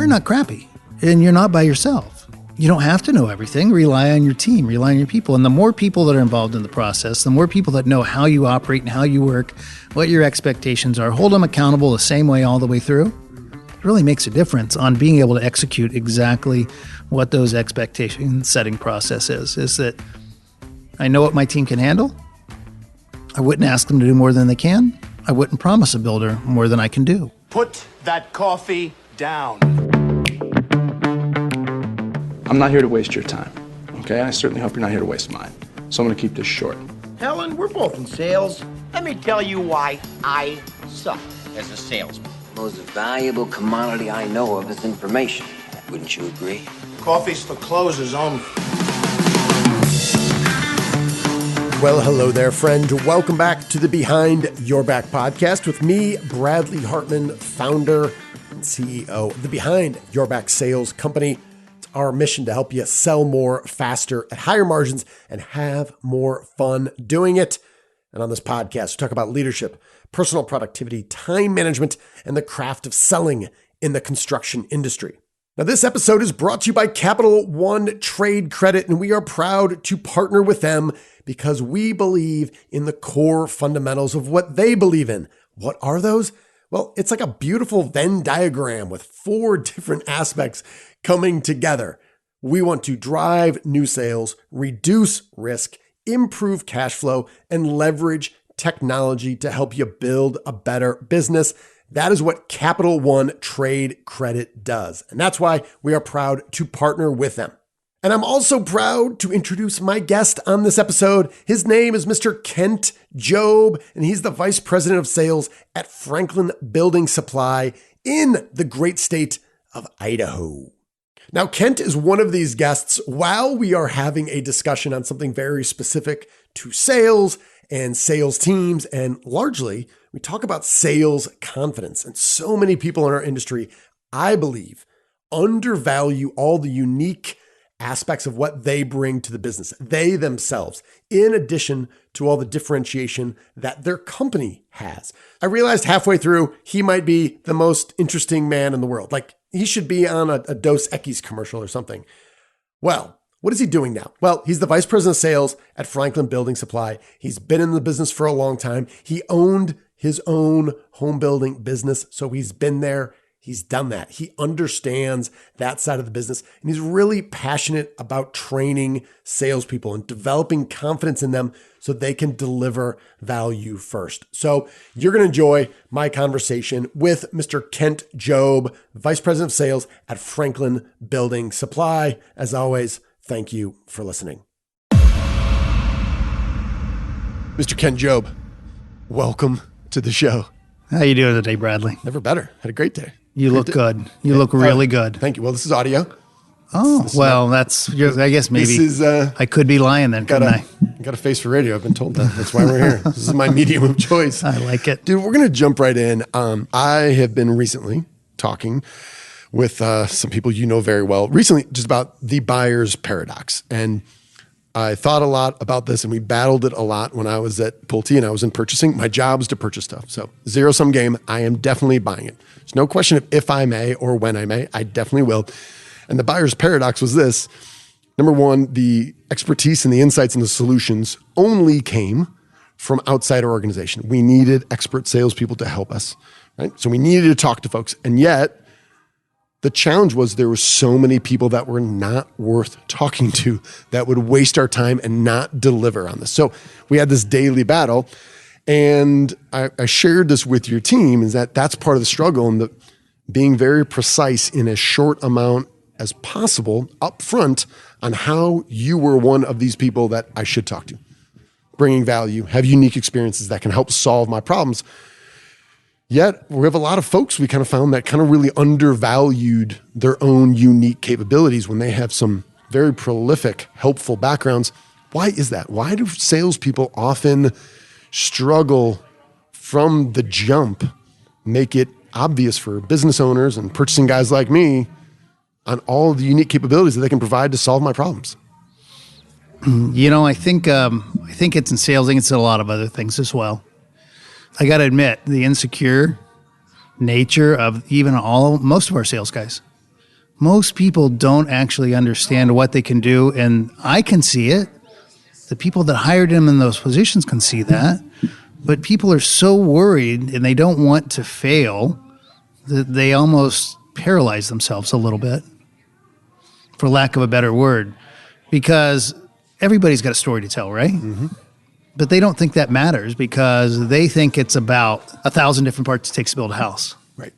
we're not crappy, and you're not by yourself. You don't have to know everything. Rely on your team, rely on your people. And the more people that are involved in the process, the more people that know how you operate and how you work, what your expectations are, hold them accountable the same way all the way through. It really makes a difference on being able to execute exactly what those expectation setting process is that I know what my team can handle. I wouldn't ask them to do more than they can. I wouldn't promise a builder more than I can do. Put that coffee down. I'm not here to waste your time, okay? I certainly hope you're not here to waste mine. So I'm gonna keep this short. Helen, we're both in sales. Let me tell you why I suck as a salesman. The most valuable commodity I know of is information. Wouldn't you agree? Coffee's for closers only. Well, hello there, friend. Welcome back to the Behind Your Back podcast with me, Bradley Hartman, founder and CEO of the Behind Your Back Sales Company. It's our mission to help you sell more, faster, at higher margins, and have more fun doing it. And on this podcast, we talk about leadership, personal productivity, time management, and the craft of selling in the construction industry. Now, this episode is brought to you by Capital One Trade Credit, and we are proud to partner with them because we believe in the core fundamentals of what they believe in. What are those? Well, it's like a beautiful Venn diagram with 4 different aspects coming together. We want to drive new sales, reduce risk, improve cash flow, and leverage technology to help you build a better business. That is what Capital One Trade Credit does. And that's why we are proud to partner with them. And I'm also proud to introduce my guest on this episode. His name is Mr. Kent Jobe, and he's the Vice President of Sales at Franklin Building Supply in the great state of Idaho. Now, Kent is one of these guests while we are having a discussion on something very specific to sales and sales teams, and largely we talk about sales confidence. And so many people in our industry, I believe, undervalue all the unique aspects of what they bring to the business, they themselves, in addition to all the differentiation that their company has. I realized halfway through, he might be the most interesting man in the world. Like he should be on a Dos Equis commercial or something. Well, what is he doing now? Well, he's the Vice President of Sales at Franklin Building Supply. He's been in the business for a long time. He owned his own home building business, so he's been there. He's done that. He understands that side of the business, and he's really passionate about training salespeople and developing confidence in them so they can deliver value first. So you're going to enjoy my conversation with Mr. Kent Jobe, Vice President of Sales at Franklin Building Supply. As always, thank you for listening. Mr. Kent Jobe, welcome to the show. How you doing today, Bradley? Never better. Had a great day. You look good. You look really good. Thank you. Well, this is audio. Oh, well, that's, I guess maybe this is, I could be lying then, couldn't I? Got a face for radio. I've been told that. That's why we're here. This is my medium of choice. I like it. Dude, we're going to jump right in. I have been recently talking with some people you know very well, recently just about the buyer's paradox. And I thought a lot about this, and we battled it a lot when I was at Pulte and I was in purchasing. My job is to purchase stuff. So zero-sum game, I am definitely buying it. There's no question of if I may or when I may. I definitely will. And the buyer's paradox was this. Number one, the expertise and the insights and the solutions only came from outside our organization. We needed expert salespeople to help us, right? So we needed to talk to folks. And yet, the challenge was there were so many people that were not worth talking to that would waste our time and not deliver on this. So we had this daily battle, and I shared this with your team, is that that's part of the struggle, and the being very precise in as short amount as possible up front on how you were one of these people that I should talk to, bringing value, have unique experiences that can help solve my problems. Yet we have a lot of folks we kind of found that kind of really undervalued their own unique capabilities when they have some very prolific, helpful backgrounds. Why is that? Why do salespeople often struggle from the jump, make it obvious for business owners and purchasing guys like me on all the unique capabilities that they can provide to solve my problems? You know, I think it's in sales. I think it's in a lot of other things as well. I got to admit, the insecure nature of even most of our sales guys. most people don't actually understand what they can do, and I can see it. The people that hired him in those positions can see that, but people are so worried and they don't want to fail that they almost paralyze themselves a little bit, for lack of a better word, because everybody's got a story to tell, right? Mm-hmm. But they don't think that matters because they think it's about 1,000 different parts it takes to build a house. Right.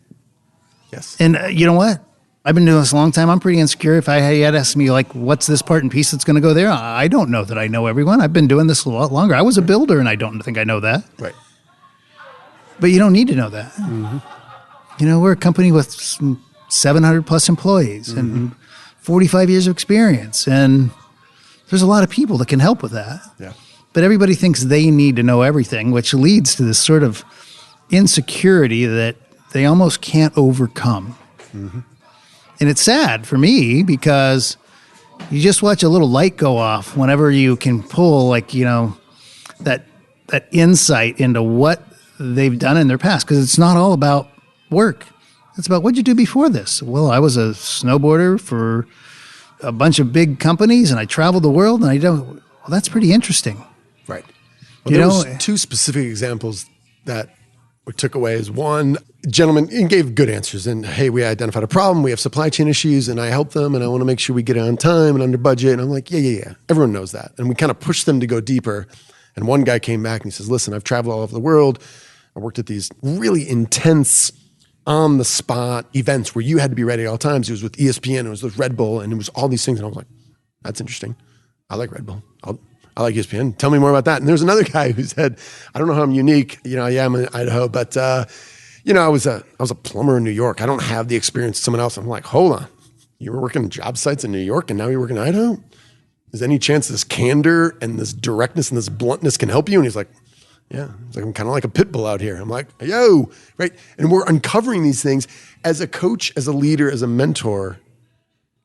Yes. And you know what? I've been doing this a long time. I'm pretty insecure. If I had asked me, like, what's this part and piece that's going to go there? I don't know that I know everyone. I've been doing this a lot longer. I was a builder, and I don't think I know that. Right. But you don't need to know that. Mm-hmm. You know, we're a company with 700 plus employees and 45 years of experience. And there's a lot of people that can help with that. Yeah. But everybody thinks they need to know everything, which leads to this sort of insecurity that they almost can't overcome. Mm-hmm. And it's sad for me because you just watch a little light go off whenever you can pull, like, you know, that insight into what they've done in their past. Because it's not all about work. It's about, what'd you do before this? Well, I was a snowboarder for a bunch of big companies and I traveled the world and well, that's pretty interesting. Right. Well, there was two specific examples that we took away. Is one gentleman and gave good answers. And hey, we identified a problem. We have supply chain issues, and I help them, and I want to make sure we get it on time and under budget. And I'm like, yeah. Everyone knows that. And we kind of pushed them to go deeper. And one guy came back and he says, listen, I've traveled all over the world. I worked at these really intense on the spot events where you had to be ready at all times. It was with ESPN, it was with Red Bull, and it was all these things. And I was like, that's interesting. I like Red Bull. I like ESPN. Tell me more about that. And there's another guy who said, I don't know how I'm unique. You know, yeah, I'm in Idaho, but you know, I was a plumber in New York. I don't have the experience of someone else. I'm like, hold on. You were working job sites in New York and now you're working in Idaho? Is there any chance this candor and this directness and this bluntness can help you? And he's like, yeah. He's like, I'm kind of like a pit bull out here. I'm like, yo, right? And we're uncovering these things. As a coach, as a leader, as a mentor,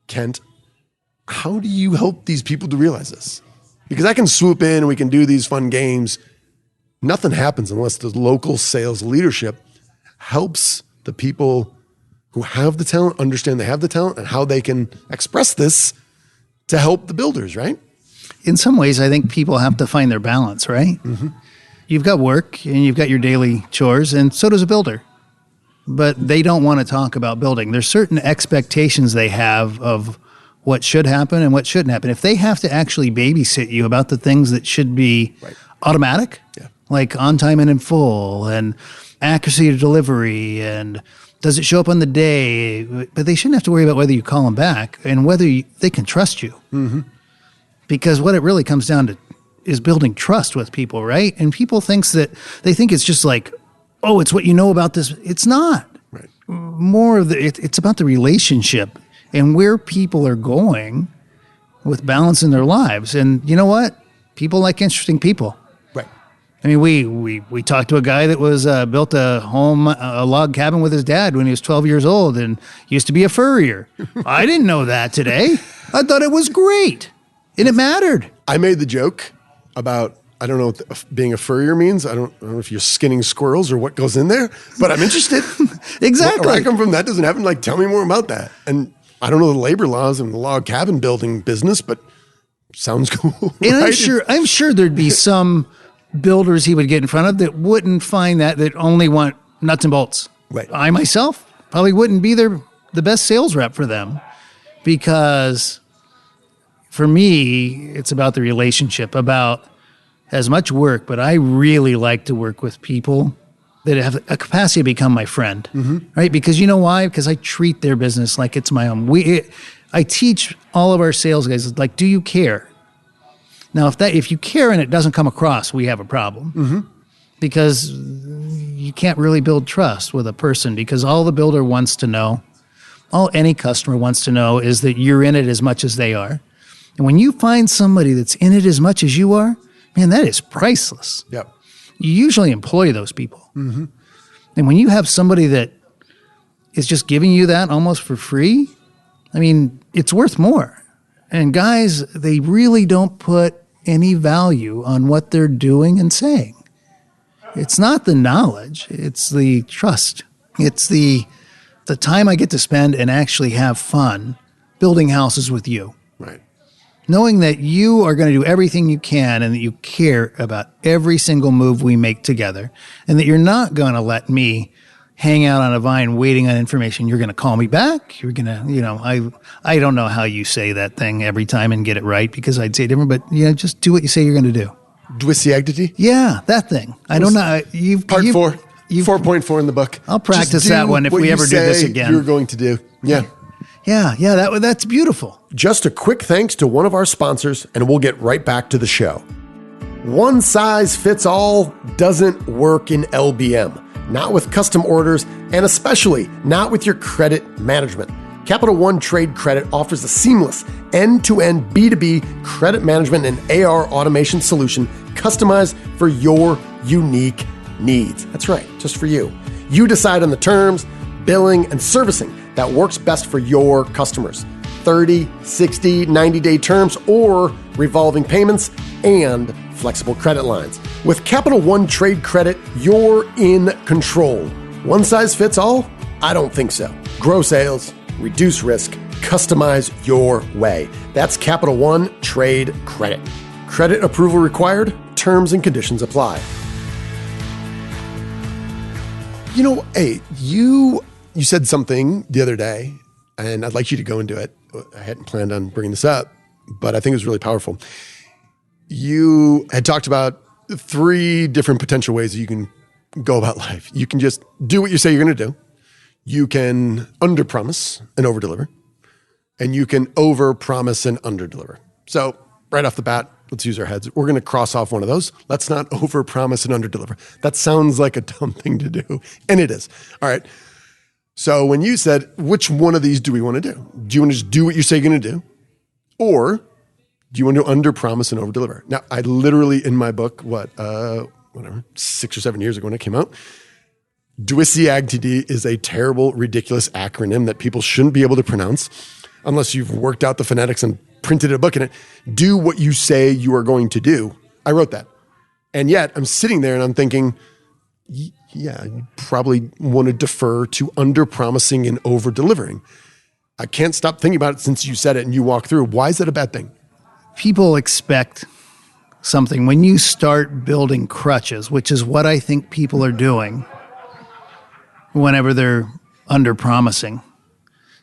Kent, how do you help these people to realize this? Because I can swoop in and we can do these fun games. Nothing happens unless the local sales leadership helps the people who have the talent understand they have the talent and how they can express this to help the builders, right? In some ways, I think people have to find their balance, right? Mm-hmm. You've got work and you've got your daily chores, and so does a builder. But they don't want to talk about building. There's certain expectations they have of what should happen and what shouldn't happen. If they have to actually babysit you about the things that should be automatic, like on time and in full, and accuracy of delivery, and does it show up on the day? But they shouldn't have to worry about whether you call them back and whether they can trust you. Mm-hmm. Because what it really comes down to is building trust with people, right? And people think it's just like, oh, it's what you know about this. It's not. Right. More of it's about the relationship and where people are going with balance in their lives. And you know what? People like interesting people. Right. I mean, we talked to a guy that was built a log cabin with his dad when he was 12 years old and used to be a furrier. I didn't know that today. I thought it was great. And it mattered. I made the joke about, I don't know what being a furrier means. I don't know if you're skinning squirrels or what goes in there, but I'm interested. Exactly. Where I come from, that doesn't happen. Like, tell me more about that. And I don't know the labor laws in the log cabin building business, but sounds cool. And right? I'm sure there'd be some builders he would get in front of that wouldn't find that only want nuts and bolts. Right. I myself probably wouldn't be the best sales rep for them, because for me, it's about the relationship, about as much work, but I really like to work with people that have a capacity to become my friend, right? Because you know why? Because I treat their business like it's my own. I teach all of our sales guys, like, do you care? Now, if you care and it doesn't come across, we have a problem, because you can't really build trust with a person, because all the builder wants to know, all any customer wants to know is that you're in it as much as they are. And when you find somebody that's in it as much as you are, man, that is priceless. Yep. You usually employ those people. Mm-hmm. And when you have somebody that is just giving you that almost for free, I mean, it's worth more. And guys, they really don't put any value on what they're doing and saying. It's not the knowledge, it's the trust. It's the the time I get to spend and actually have fun building houses with you. Right. Knowing that you are going to do everything you can and that you care about every single move we make together, and that you're not going to let me hang out on a vine waiting on information. You're going to call me back. You're going to, I don't know how you say that thing every time and get it right, because I'd say it different, but just do what you say you're going to do. Dwisiagdity? Yeah, that thing. I don't know. Part 4. 4.4 in the book. I'll practice that one if we ever do this again. You're going to do. Yeah. Yeah, that's beautiful. Just a quick thanks to one of our sponsors, and we'll get right back to the show. One size fits all doesn't work in LBM. Not with custom orders, and especially not with your credit management. Capital One Trade Credit offers a seamless end-to-end B2B credit management and AR automation solution customized for your unique needs. That's right, just for you. You decide on the terms, billing, and servicing that works best for your customers. 30, 60, 90-day terms, or revolving payments, and flexible credit lines. With Capital One Trade Credit, you're in control. One size fits all? I don't think so. Grow sales, reduce risk, customize your way. That's Capital One Trade Credit. Credit approval required. Terms and conditions apply. Hey, you said something the other day, and I'd like you to go into it. I hadn't planned on bringing this up, but I think it was really powerful. You had talked about 3 different potential ways that you can go about life. You can just do what you say you're going to do. You can underpromise and overdeliver, and you can overpromise and underdeliver. So right off the bat, let's use our heads. We're going to cross off one of those. Let's not overpromise and underdeliver. That sounds like a dumb thing to do, and it is. All right. So when you said, which one of these do we want to do? Do you want to just do what you say you're going to do? Or do you want to underpromise and overdeliver? Now, I literally, in my book, 6 or 7 years ago when it came out, Dwisiagdity is a terrible, ridiculous acronym that people shouldn't be able to pronounce unless you've worked out the phonetics and printed a book in it. Do what you say you are going to do. I wrote that. And yet I'm sitting there and I'm thinking, yeah, you probably want to defer to underpromising and over-delivering. I can't stop thinking about it since you said it and you walk through. Why is that a bad thing? People expect something. When you start building crutches, which is what I think people are doing whenever they're underpromising,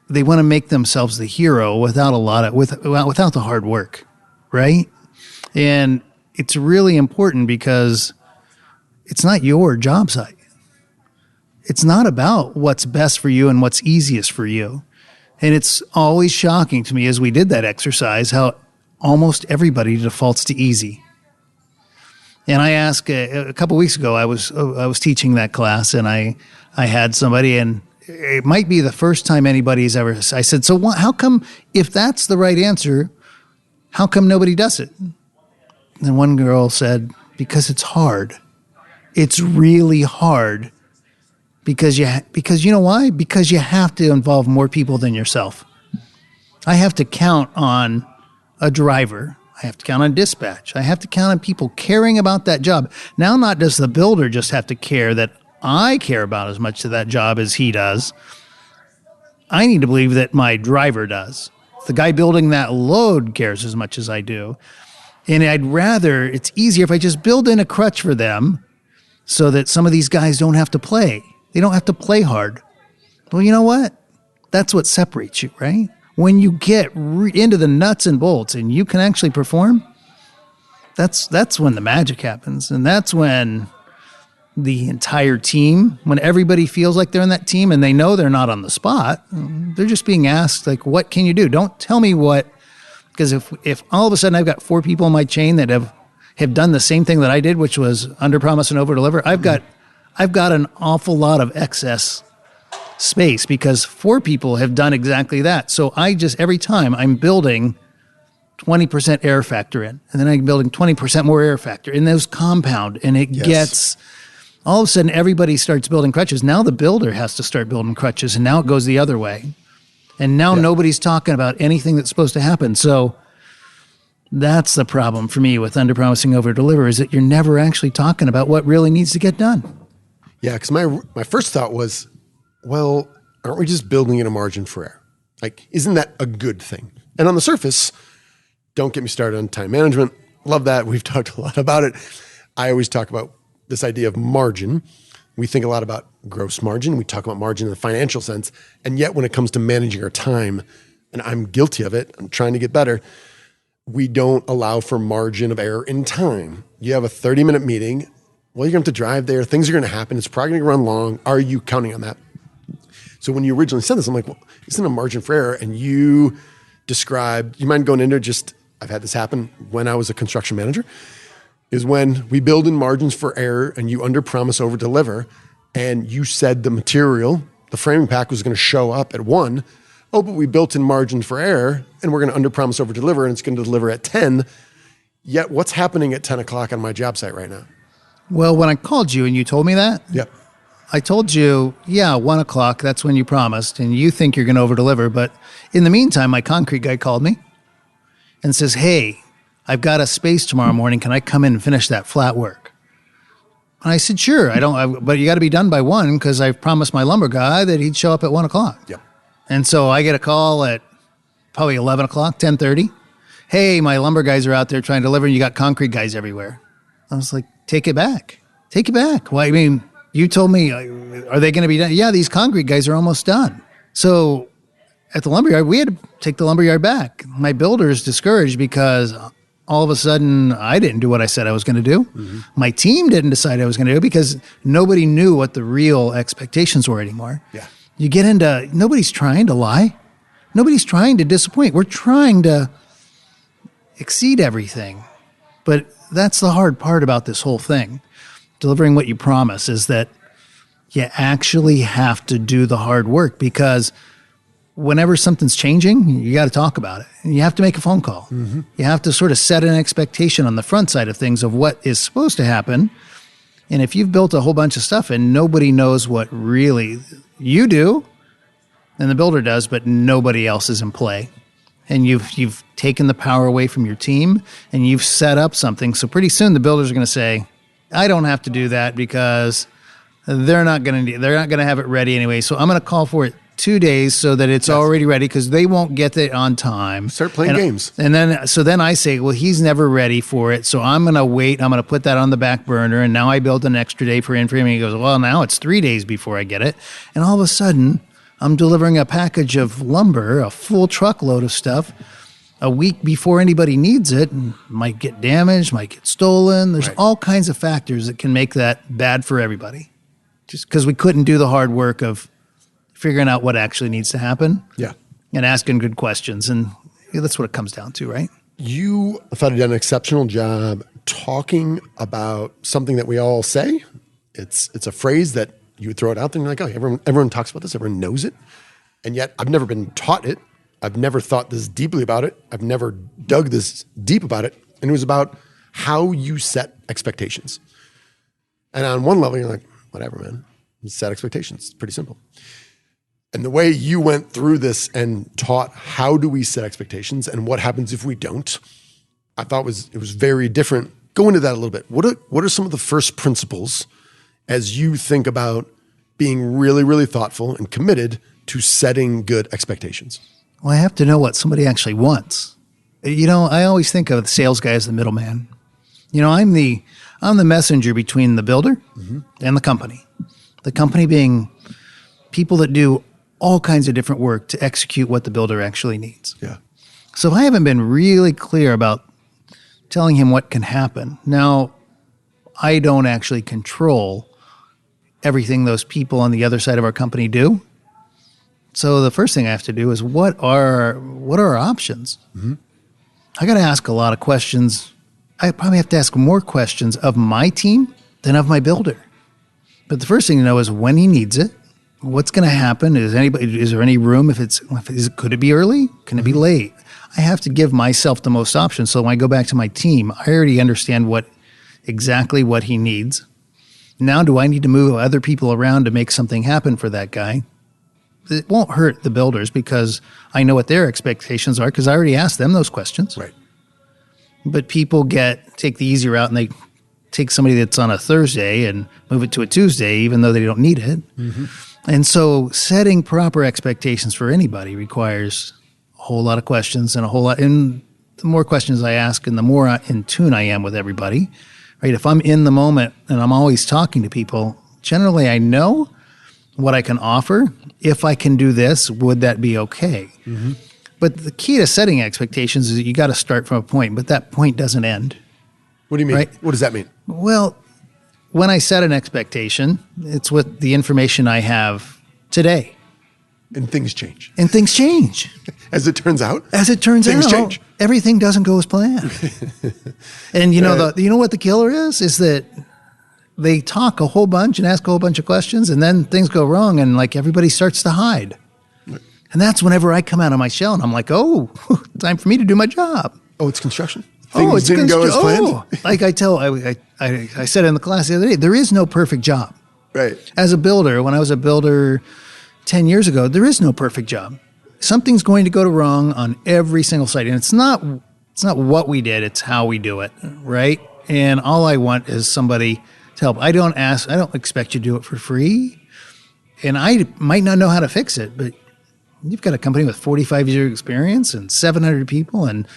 they want to make themselves the hero without without the hard work, right? And it's really important because it's not your job site. It's not about what's best for you and what's easiest for you. And it's always shocking to me as we did that exercise how almost everybody defaults to easy. And I asked a couple of weeks ago, I was teaching that class, and I had somebody, and it might be the first time anybody's ever. I said, so how come, if that's the right answer, how come nobody does it? And one girl said, because it's hard. It's really hard. Because you know why? Because you have to involve more people than yourself. I have to count on a driver. I have to count on dispatch. I have to count on people caring about that job. Now, not does the builder just have to care that I care about as much of that job as he does. I need to believe that my driver does. The guy building that load cares as much as I do. And it's easier if I just build in a crutch for them so that some of these guys don't have to play. They don't have to play hard. Well, you know what? That's what separates you, right? When you get into the nuts and bolts and you can actually perform, that's when the magic happens. And that's when the entire team, when everybody feels like they're in that team and they know they're not on the spot, they're just being asked, like, what can you do? Don't tell me what, because if all of a sudden I've got 4 people in my chain that have done the same thing that I did, which was underpromise and overdeliver, I've got an awful lot of excess space because 4 people have done exactly that. So every time I'm building 20% error factor in, and then I'm building 20% more error factor, and those compound, and it gets, all of a sudden everybody starts building crutches. Now the builder has to start building crutches, and now it goes the other way. And now nobody's talking about anything that's supposed to happen. So that's the problem for me with underpromising, overdeliver, is that you're never actually talking about what really needs to get done. Yeah, because my first thought was, well, aren't we just building in a margin for error? Like, isn't that a good thing? And on the surface, don't get me started on time management. Love that. We've talked a lot about it. I always talk about this idea of margin. We think a lot about gross margin. We talk about margin in the financial sense. And yet when it comes to managing our time, and I'm guilty of it, I'm trying to get better, we don't allow for margin of error in time. You have a 30-minute meeting. Well, you're going to have to drive there. Things are going to happen. It's probably going to run long. Are you counting on that? So when you originally said this, I'm like, well, isn't a margin for error? And you described, you mind going into just, I've had this happen when I was a construction manager, is when we build in margins for error and you under promise, over deliver. And you said the material, the framing pack was going to show up at 1. Oh, but we built in margins for error and we're going to under promise, over deliver, and it's going to deliver at 10. Yet what's happening at 10 o'clock on my job site right now? Well, when I called you and you told me that, Yep. I told you, 1 o'clock, that's when you promised, and you think you're going to over-deliver. But in the meantime, my concrete guy called me and says, hey, I've got a space tomorrow morning. Can I come in and finish that flat work? And I said, sure. But you got to be done by 1 because I've promised my lumber guy that he'd show up at 1 o'clock. Yep. And so I get a call at probably 11 o'clock, 10:30. Hey, my lumber guys are out there trying to deliver, and you got concrete guys everywhere. I was like, take it back. Take it back. Well, I mean, you told me, are they going to be done? Yeah, these concrete guys are almost done. So at the lumberyard, we had to take the lumberyard back. My builder's discouraged because all of a sudden I didn't do what I said I was going to do. Mm-hmm. My team didn't decide I was going to do because nobody knew what the real expectations were anymore. Yeah. You get into, nobody's trying to lie. Nobody's trying to disappoint. We're trying to exceed everything. But that's the hard part about this whole thing. Delivering what you promise is that you actually have to do the hard work, because whenever something's changing, you got to talk about it. And you have to make a phone call. Mm-hmm. You have to sort of set an expectation on the front side of things of what is supposed to happen. And if you've built a whole bunch of stuff and nobody knows what really you do, and the builder does, but nobody else is in play, and you've taken the power away from your team and you've set up something. So pretty soon the builders are going to say, I don't have to do that because they're not going to have it ready anyway. So I'm going to call for it 2 days so that it's already ready, because they won't get it on time. Start playing games. And then I say, well, he's never ready for it. So I'm going to wait. I'm going to put that on the back burner. And now I built an extra day for him. He goes, well, now it's 3 days before I get it. And all of a sudden I'm delivering a package of lumber, a full truckload of stuff, a week before anybody needs it, and might get damaged, might get stolen. There's all kinds of factors that can make that bad for everybody, just because we couldn't do the hard work of figuring out what actually needs to happen. Yeah. And asking good questions. And that's what it comes down to, right? You, I thought, had done an exceptional job talking about something that we all say. It's a phrase that you would throw it out there and you're like, oh, everyone talks about this, everyone knows it. And yet I've never been taught it. I've never thought this deeply about it. I've never dug this deep about it. And it was about how you set expectations. And on one level, you're like, whatever, man. Set expectations. It's pretty simple. And the way you went through this and taught how do we set expectations and what happens if we don't, I thought it was very different. Go into that a little bit. What are some of the first principles as you think about being really, really thoughtful and committed to setting good expectations? Well, I have to know what somebody actually wants. I always think of the sales guy as the middleman. I'm the messenger between the builder and the company. The company being people that do all kinds of different work to execute what the builder actually needs. Yeah. So I haven't been really clear about telling him what can happen. Now, I don't actually control everything those people on the other side of our company do. So the first thing I have to do is what are our options? Mm-hmm. I got to ask a lot of questions. I probably have to ask more questions of my team than of my builder. But the first thing to know is when he needs it, what's going to happen? Is there any room? Could it be early? Can it be late? I have to give myself the most options. So when I go back to my team, I already understand exactly what he needs. Now, do I need to move other people around to make something happen for that guy? It won't hurt the builders because I know what their expectations are because I already asked them those questions. Right. But people take the easy route and they take somebody that's on a Thursday and move it to a Tuesday, even though they don't need it. Mm-hmm. And so setting proper expectations for anybody requires a whole lot of questions and and the more questions I ask and the more in tune I am with everybody, right? If I'm in the moment and I'm always talking to people, generally I know what I can offer. If I can do this, would that be okay? Mm-hmm. But the key to setting expectations is that you got to start from a point, but that point doesn't end. What do you mean? Right? What does that mean? Well, when I set an expectation, it's with the information I have today. And things change. And things change. As it turns out. As it turns things out, change. Everything doesn't go as planned. And you know what the killer is? Is that they talk a whole bunch and ask a whole bunch of questions, and then things go wrong, and like everybody starts to hide. Right. And that's whenever I come out of my shell, and I'm like, oh, time for me to do my job. Oh, it's construction? Things didn't go as planned? Like I said in the class the other day, there is no perfect job. Right. As a builder, when I was a builder 10 years ago, there is no perfect job. Something's going to go wrong on every single site. And it's not what we did, it's how we do it, right? And all I want is somebody to help. I don't expect you to do it for free. And I might not know how to fix it, but you've got a company with 45 years experience and 700 people, and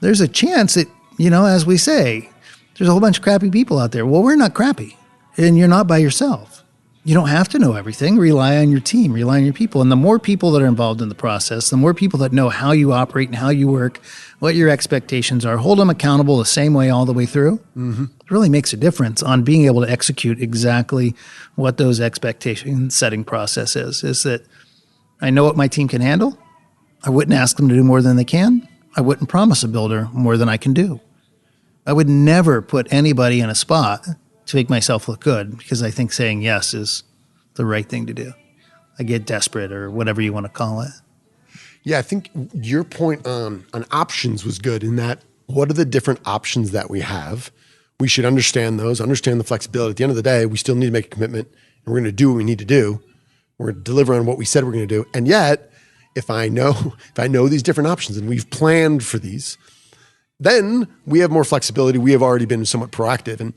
there's a chance that, as we say, there's a whole bunch of crappy people out there. Well, we're not crappy, and you're not by yourself. You don't have to know everything. Rely on your team, rely on your people. And the more people that are involved in the process, the more people that know how you operate and how you work, what your expectations are, hold them accountable the same way all the way through. Mm-hmm. It really makes a difference on being able to execute exactly what those expectation setting process is that I know what my team can handle. I wouldn't ask them to do more than they can. I wouldn't promise a builder more than I can do. I would never put anybody in a spot to make myself look good because I think saying yes is the right thing to do. I get desperate or whatever you want to call it. Yeah, I think your point on options was good in that what are the different options that we have? We should understand those, understand the flexibility. At the end of the day, we still need to make a commitment and we're going to do what we need to do. We're going to deliver on what we said we're going to do. And yet, if I know these different options and we've planned for these, then we have more flexibility. We have already been somewhat proactive. And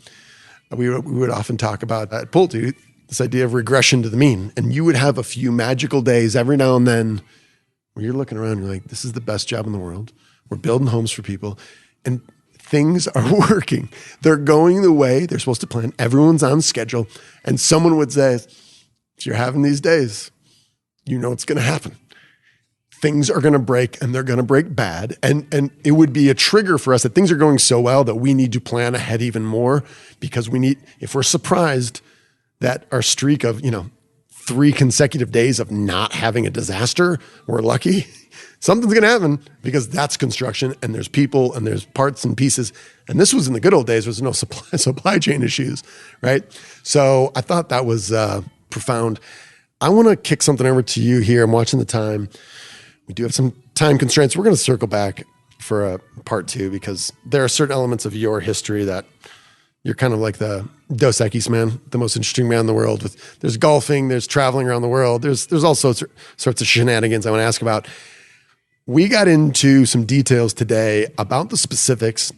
we would often talk about at Pulte this idea of regression to the mean. And you would have a few magical days every now and then where you're looking around and you're like, this is the best job in the world. We're building homes for people. And things are working. They're going the way they're supposed to plan. Everyone's on schedule. And someone would say, if you're having these days, you know it's going to happen. Things are going to break and they're going to break bad. And it would be a trigger for us that things are going so well that we need to plan ahead even more because if we're surprised that our streak of, 3 consecutive days of not having a disaster, we're lucky. Something's going to happen because that's construction and there's people and there's parts and pieces. And this was in the good old days. There was no supply chain issues, right? So I thought that was profound. I want to kick something over to you here. I'm watching the time. We do have some time constraints. We're going to circle back for a part 2 because there are certain elements of your history that you're kind of like the Dos Equis man, the most interesting man in the world. There's golfing, there's traveling around the world, there's all sorts of shenanigans I want to ask about. We got into some details today about the specifics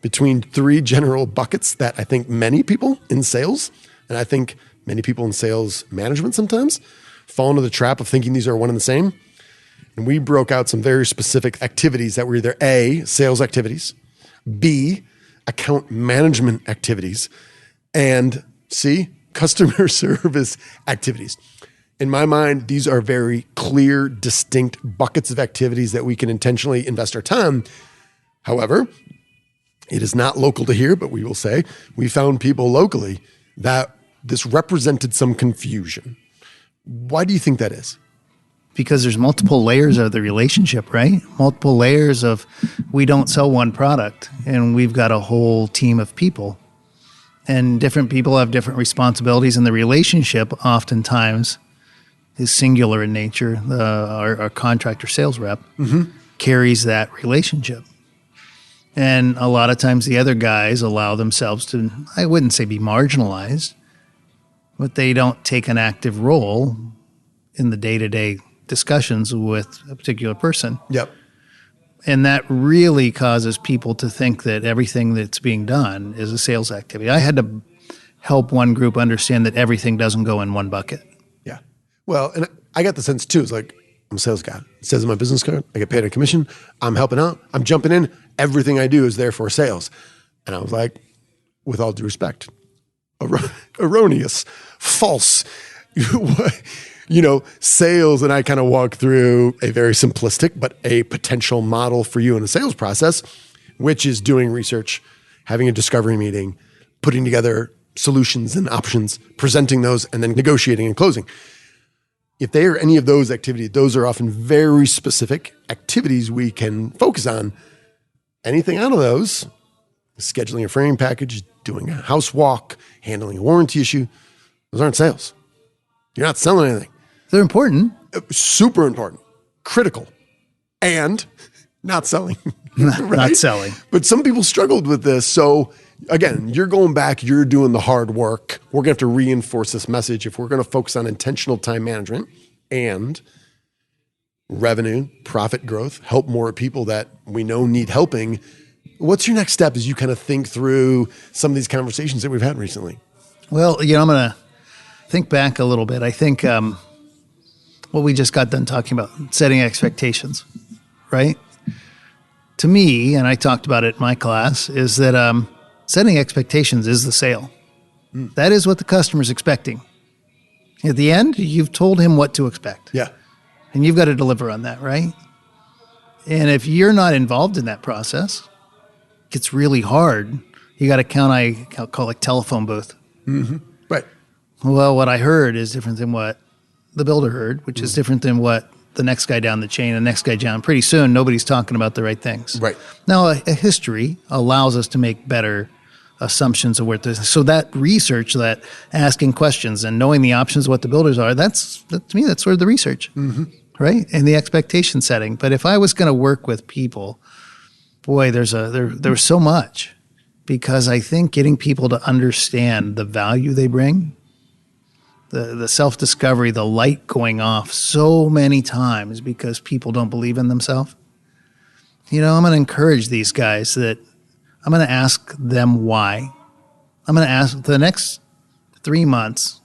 between 3 general buckets that I think many people in sales, and I think many people in sales management sometimes, fall into the trap of thinking these are one and the same. And we broke out some very specific activities that were either A, sales activities, B, account management activities, and C, customer service activities. In my mind, these are very clear, distinct buckets of activities that we can intentionally invest our time. However, it is not local to here, but we will say we found people locally that this represented some confusion. Why do you think that is? Because there's multiple layers of the relationship, right? Multiple layers of we don't sell one product and we've got a whole team of people. And different people have different responsibilities, and the relationship oftentimes is singular in nature. Our contractor sales rep carries that relationship. And a lot of times the other guys allow themselves to, I wouldn't say be marginalized, but they don't take an active role in the day-to-day discussions with a particular person. Yep. And that really causes people to think that everything that's being done is a sales activity. I had to help one group understand that everything doesn't go in one bucket. Yeah. Well, and I got the sense too, it's like, I'm a sales guy. It says in my business card, I get paid a commission. I'm helping out. I'm jumping in. Everything I do is there for sales. And I was like, with all due respect, erroneous, false, sales. And I kind of walk through a very simplistic, but a potential model for you in a sales process, which is doing research, having a discovery meeting, putting together solutions and options, presenting those, and then negotiating and closing. If they are any of those activities, those are often very specific activities we can focus on. Anything out of those, scheduling a framing package, doing a house walk, handling a warranty issue, those aren't sales. You're not selling anything. They're important. Super important, critical, and not selling. Right? Not selling. But some people struggled with this. So again, you're going back, you're doing the hard work. We're going to have to reinforce this message if we're going to focus on intentional time management and revenue, profit growth, help more people that we know need helping. What's your next step as you kind of think through some of these conversations that we've had recently? Well, I'm going to think back a little bit. I think what we just got done talking about, setting expectations, right? To me, and I talked about it in my class, is that setting expectations is the sale. That is what the customer's expecting. At the end, you've told him what to expect. Yeah. And you've got to deliver on that, right? And if you're not involved in that process, it gets really hard. You got to I call it telephone booth. Mm-hmm. Right. Well, what I heard is different than what the builder heard, which is different than what the next guy down the chain, the next guy down. Pretty soon, nobody's talking about the right things. Right. Now, a history allows us to make better assumptions of where this. So that research, that asking questions and knowing the options of what the builders are, to me, that's sort of the research, right? And the expectation setting. But if I was going to work with people, boy, there's so much, because I think getting people to understand the value they bring, the self-discovery, the light going off so many times because people don't believe in themselves. I'm going to encourage these guys that I'm going to ask them why. I'm going to ask the next 3 months,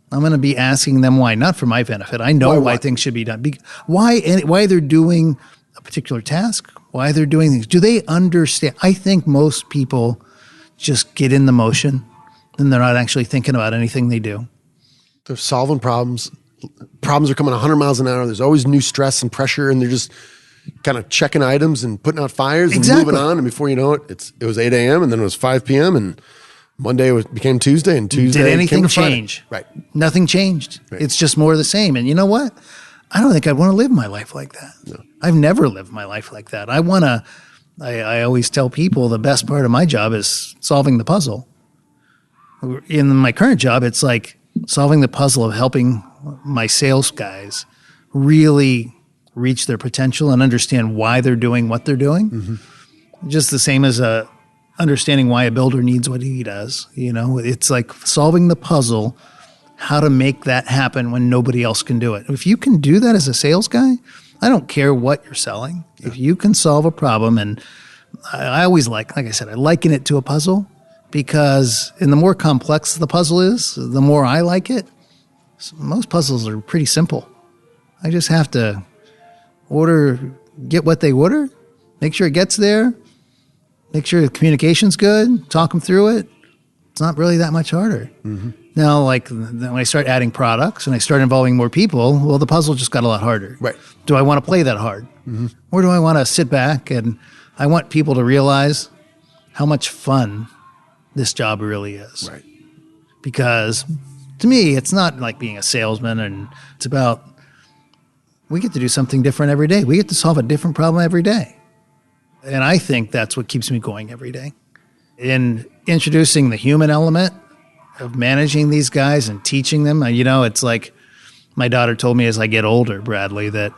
I'm going to be asking them why, not for my benefit. I know why things should be done. Why they're doing a particular task, why they're doing things. Do they understand? I think most people just get in the motion and they're not actually thinking about anything they do. They're solving problems. Problems are coming 100 miles an hour. There's always new stress and pressure, and they're just kind of checking items and putting out fires and moving on. And before you know it, it was 8 a.m. and then it was 5 p.m. and Monday became Tuesday, and Tuesday did anything came to Friday. change? Right. Nothing changed. Right. It's just more of the same. And you know what? I don't think I'd want to live my life like that. No. I've never lived my life like that. I always tell people the best part of my job is solving the puzzle. In my current job, it's like solving the puzzle of helping my sales guys really reach their potential and understand why they're doing what they're doing. Mm-hmm. Just the same as understanding why a builder needs what he does. It's like solving the puzzle, how to make that happen when nobody else can do it. If you can do that as a sales guy, I don't care what you're selling. Yeah. If you can solve a problem, and I always like I said, I liken it to a puzzle, because the more complex the puzzle is, the more I like it. So most puzzles are pretty simple. I just have to get what they order, make sure it gets there, make sure the communication's good, talk them through it. It's not really that much harder. Mm-hmm. Now, when I start adding products and I start involving more people, well, the puzzle just got a lot harder. Right. Do I want to play that hard? Mm-hmm. Or do I want to sit back and I want people to realize how much fun this job really is? Right. Because to me, it's not like being a salesman, and it's about we get to do something different every day. We get to solve a different problem every day. And I think that's what keeps me going every day. In introducing the human element of managing these guys and teaching them, it's like my daughter told me as I get older, Bradley, that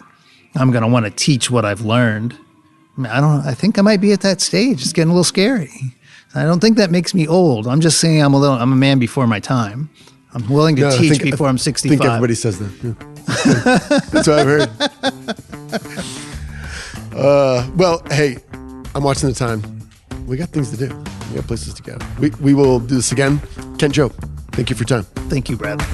I'm going to want to teach what I've learned. I think I might be at that stage. It's getting a little scary. I don't think that makes me old. I'm just saying I'm a man before my time. I'm willing to teach before I'm 65. I think everybody says that. Yeah. That's what I've heard. Well, hey, I'm watching the time. We got things to do. We got places to go. We will do this again. Kent, Jobe, thank you for your time. Thank you, Bradley.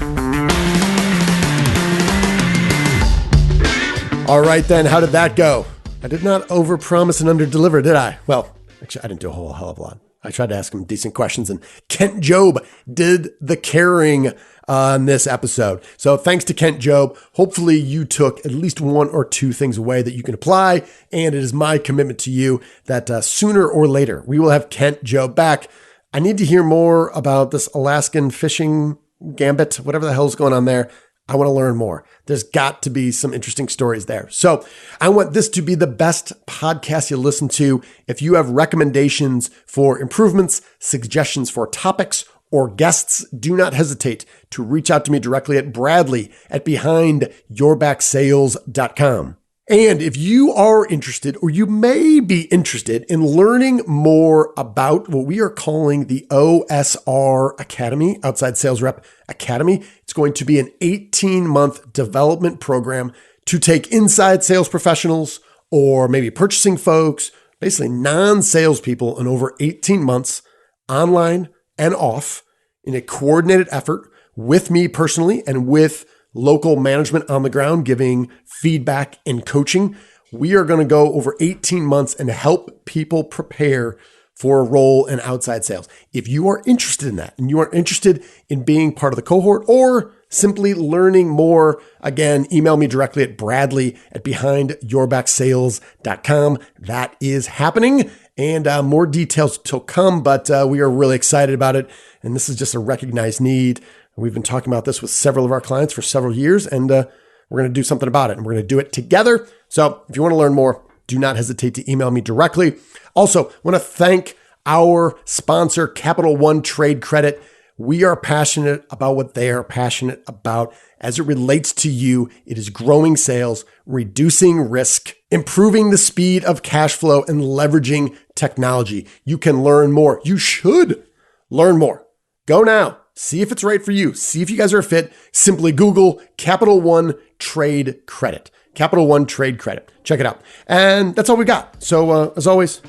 All right, then. How did that go? I did not overpromise and underdeliver, did I? Well, actually, I didn't do a whole hell of a lot. I tried to ask him decent questions, and Kent Jobe did the caring on this episode. So thanks to Kent Jobe. Hopefully you took at least one or two things away that you can apply. And it is my commitment to you that sooner or later, we will have Kent Jobe back. I need to hear more about this Alaskan fishing gambit, whatever the hell's going on there. I want to learn more. There's got to be some interesting stories there. So I want this to be the best podcast you listen to. If you have recommendations for improvements, suggestions for topics, or guests, do not hesitate to reach out to me directly at bradley@behindyourbacksales.com. And if you are interested, or you may be interested in learning more about what we are calling the OSR Academy, Outside Sales Rep Academy, it's going to be an 18-month development program to take inside sales professionals or maybe purchasing folks, basically non-salespeople, in over 18 months, online and off, in a coordinated effort with me personally and with local management on the ground giving feedback and coaching. We are going to go over 18 months and help people prepare for a role in outside sales. If you are interested in that and you are interested in being part of the cohort or simply learning more, again, email me directly at bradley@behindyourbacksales.com. That is happening, and more details to come, but we are really excited about it. And this is just a recognized need. We've been talking about this with several of our clients for several years, and we're going to do something about it, and we're going to do it together. So if you want to learn more, do not hesitate to email me directly. Also, I want to thank our sponsor, Capital One Trade Credit. We are passionate about what they are passionate about as it relates to you. It is growing sales, reducing risk, improving the speed of cash flow, and leveraging technology. You can learn more. You should learn more. Go now. See if it's right for you. See if you guys are a fit. Simply Google Capital One Trade Credit. Capital One Trade Credit. Check it out. And that's all we got. So as always,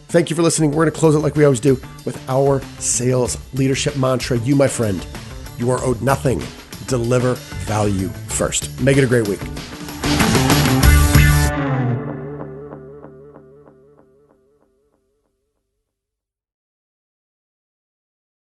thank you for listening. We're going to close it like we always do with our sales leadership mantra. You, my friend, you are owed nothing. Deliver value first. Make it a great week.